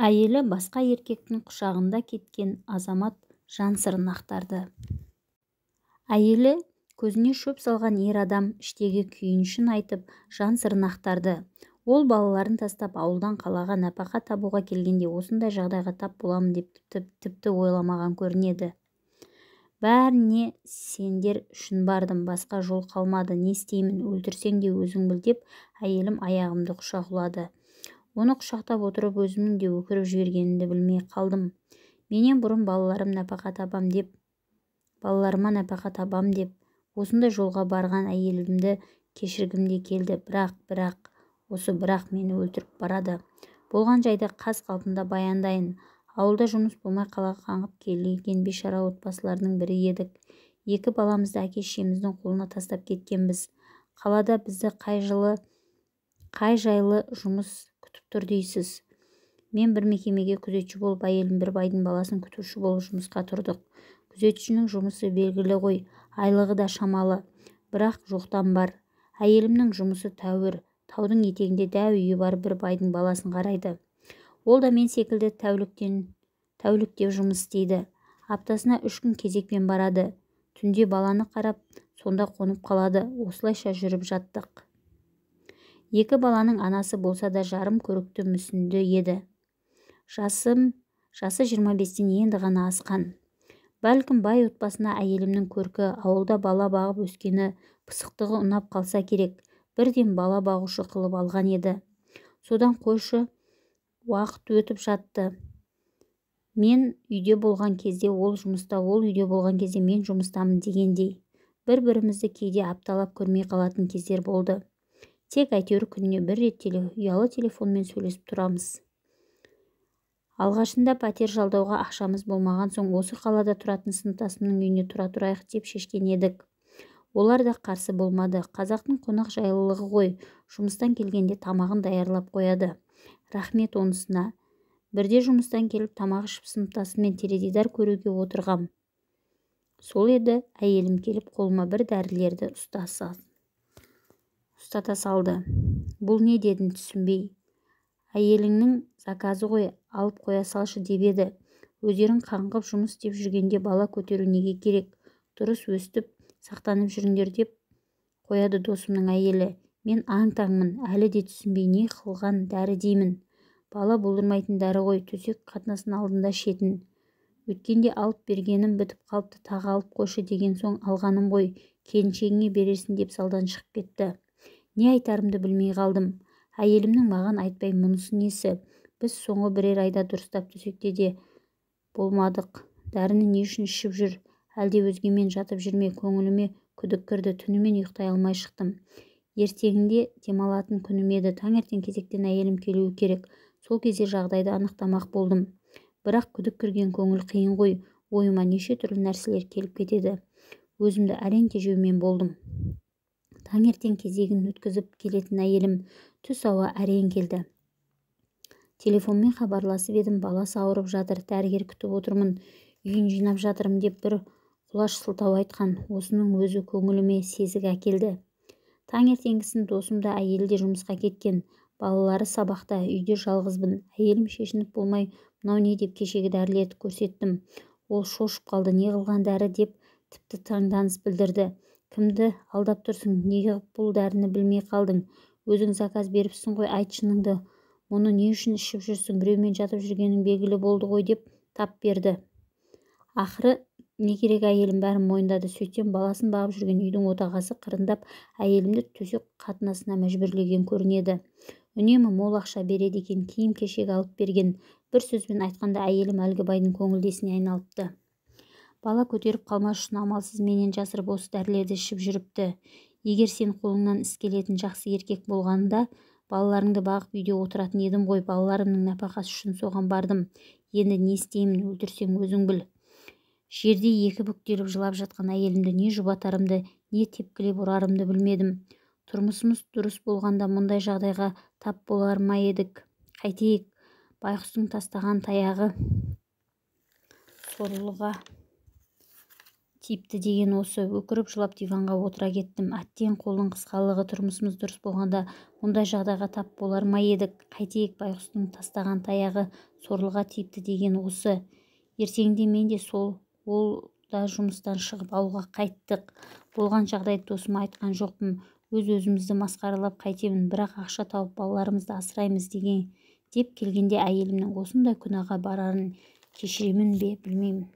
Әйелі басқа еркектің құшағында кеткен азамат жан сырын ақтарды. Әйелі көзіне шөп салған ер адам іштегі күйінішін айтып жан сырын ақтарды. Ол балаларын тастап ауылдан қалаға нәпақа табуға келгенде осындай жағдайға тап боламын деп тіпті ойламаған көрінеді. Бәріне сендер үшін бардым, басқа жол қалмады, не істеймін, өлтірсең де өзің біл деп әйелім аяғымды құшақ. Оны құшақтап отырып өзімнің де өкіріп жібергенімді білмей қалдым. Менен бұрын балаларыма нәпақа табам деп осындай жолға барған әйелімді кешіргім де келді. Бірақ мені өлтіріп барады. Болған жайды қаз қалпында баяндайын. Ауылда жұмыс болмай қалаға қаңғып келген бейшара отбасылардың бірі едік. 2 баламызды әке-шешеміздің қолына тастап кеткенбіз. Қалада бізді қай жайлы жұмыс күтіп тұр дейсіз? Мен бір мекемеге күзетші болып, әйелім бір байдың баласын күтуші болып жұмысқа тұрдық. Күзетшінің жұмысы белгілі ғой, айлығы да шамалы, бірақ жоқтан бар. Әйелімнің жұмысы тәуір, таудың етегінде дәу үйі бар бір байдың баласын қарайды. Ол да мен секілді тәуліктеп жұмыс істейді. Аптасына 3 күн кезекпен барады. Түнде баланы қарап, сонда қонып қалады. Осылайша жүріп жаттық. 2 баланың анасы болса да жарым көрікті мүсінді еді. Жасы 25-тен енді ғана асқан. Бәлкім бай отбасына әйелімнің көркі, ауылда бала бағып өскені, пысықтығы ұнап қалса керек. Бірден бала бағушы қылып алған еді. Содан қойшы, уақыт өтіп жатты. Мен үйде болған кезде ол жұмыста, ол үйде болған кезде мен жұмыстамын дегендей. Бір-бірімізді кейде апталап көрмей қалатын кездер болды. Тек әйтеуір күніне бір рет ұялы телефонмен сөйлесіп тұрамыз. Алғашында пәтер жалдауға ақшамыз болмаған соң осы қалада тұратын сыныптасымның үйіне тұра тұрайық деп шешкен едік. Олар да қарсы болмады. Қазақтың қонақ жайлылығы ғой, жұмыстан келгенде тамағын даярлап қояды. Рахмет онысына. Бірде жұмыстан келіп тамақ ішіп сыныптасыммен теледидар көруге отырғам. Сол еді, әйелім келіп қолыма бір дәрілерді ұстата салды. Бұл не дедім түсінбей. Әйеліңнің заказы ғой, алып қоя салшы деп еді. Өздерің қаңғып жұмыс істеп жүргенде бала көтеру неге керек? Дұрыс өстіп, сақтанып жүріңдер деп қояды досымның әйелі. Мен аң-таңмын, әлі де түсінбей не қылған дәрі деймін. Бала болдырмайтын дәрі ғой, төсек қатынасын алдында шетін. Өткенде алып бергенім бітіп қалыпты, тағы алып қойшы деген соң алғаным ғой, келіншегіңе берерсін деп салдан шығып кетті. Не айтарымды білмей қалдым. Әйелімнің маған айтпай мұнысы несі? Біз соңғы бірер айда дұрыстап төсекте де болмадық. Дәріні не үшін ішіп жүр? Әлде өзгемен жатып жүрме? Көңіліме күдік кірді. Түнімен ұйықтай алмай шықтым. Ертеңінде демалатын күнім еді. Таңертең кезектен әйелім келуі керек. Сол кезде жағдайды анықтамақ болдым. Бірақ күдік кірген көңіл қиын ғой. Ойыма неше түрлі нәрселер келіп кетеді. Өзімді әрең тежеумен болдым. Таңертең кезегін өткізіп келетін әйелім түс ауа әрең келді. Телефонмен хабарласып едім, баласы ауырып жатыр, дәрігер күтіп отырмын, үйін жинап жатырым деп бір құлаш сылтау айтқан. Осының өзі көңіліме сезік әкелді. Таңертеңгісін досым да әйелі де жұмысқа кеткен. Балалары сабақта, үйде жалғызбын. Әйелім шешініп болмай, мынау не деп кешегі дәрілерді көрсеттім. Ол шошып қалды. Не қылған дәрі деп тіпті таңданыс білдірді. Кімді алдап тұрсың? Неге бұл дәріні білмей қалдың? Өзің заказ беріпсің ғой, айт шыныңды. Мұны не үшін ішіп жүрсің? Біреумен жатып жүргенің белгілі болды ғой деп тап берді. Ақыры не керек, әйелім бәрін мойындады. Сөйтсем баласын бағып жүрген үйдің отағасы қырындап әйелімді төсек қатынасына мәжбүрлеген көрінеді. Үнемі мол ақша береді екен, киім-кешек алып берген. Бір сөзбен айтқанда әйелім әлгі байдың көңілдесіне айналыпты. Бала көтеріп қалмас үшін амалсыз менен жасырып осы дәрілерді ішіп жүріпті. Егер сен қолыңнан іс келетін жақсы еркек болғанда, балаларыңды бағып үйде отыратын едім ғой. Балаларымның нәпақасы үшін соған бардым. Енді не істеймін? Өлтірсең өзің біл. Жерде екі бүктеліп жылап жатқан әйелімді не жұбатарымды, не тепкілеп ұрарымды білмедім. Тұрмысымыз дұрыс болғанда мұндай жағдайға тап болар ма едік? Қайтейік? Байқұстың тастаған таяғы сорлыға типті деген осы. Өкіріп жылап диванға отыра кеттім. Әттең қолдың қысқалығы, тұрмысымыз дұрыс болғанда мұндай жағдайға тап болар ма едік? Қайтейік, байғұстың тастаған таяғы сорлыға типті деген осы. Ертеңінде мен де ол да жұмыстан шығып ауылға қайттық. Болған жагдайды досыма айтқан жоқпын. Өз-өзімізді масқаралап қайтемін, бірақ ақша тауып балаларымызды асыраймыз деп келгенде әйелімнің осындай күнәға барарын кешіремін бе білмеймін.